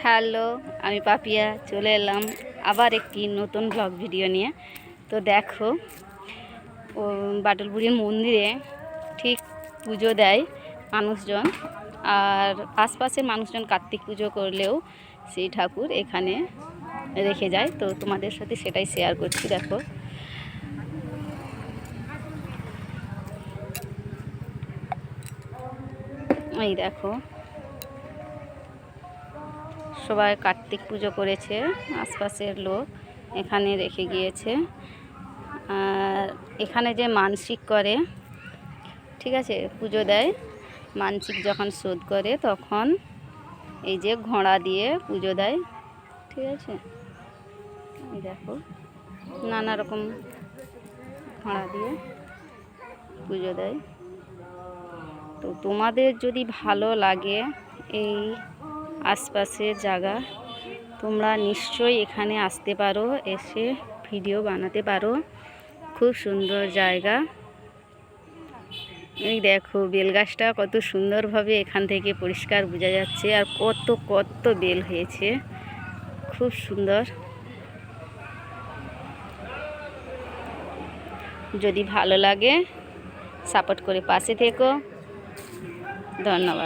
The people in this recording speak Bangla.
হ্যালো, আমি পাপিয়া চলে এলাম আবার একটি নতুন ব্লগ ভিডিও নিয়ে। তো দেখো, ও বাটুলপুরীর মন্দিরে ঠিক পুজো দেয় মানুষজন, আর আশপাশের মানুষজন কার্তিক পুজো করলেও সেই ঠাকুর এখানে রেখে যায়। তো তোমাদের সাথে সেটাই শেয়ার করছি। দেখো, এই দেখো, সবাই কার্তিক পুজো করেছে, আশপাশের লোক এখানে রেখে গিয়েছে। আর এখানে যে মানসিক করে, ঠিক আছে, পুজো দেয়, মানসিক যখন শোধ করে তখন এই যে ঘোড়া দিয়ে পুজো দেয়, ঠিক আছে। এই দেখো, নানা রকম ঘোড়া দিয়ে পুজো দেয়। তো তোমাদের যদি ভালো লাগে এই আশপাশের জায়গা, তোমরা নিশ্চয়ই এখানে আসতে পারো, এসে ভিডিও বানাতে পারো। খুব সুন্দর জায়গা। এই দেখো, বেলগাছটা কত সুন্দরভাবে এখান থেকে পরিষ্কার বোঝা যাচ্ছে, আর কত কত বেল হয়েছে, খুব সুন্দর। যদি ভালো লাগে সাপোর্ট করে পাশে থেকো। ধন্যবাদ।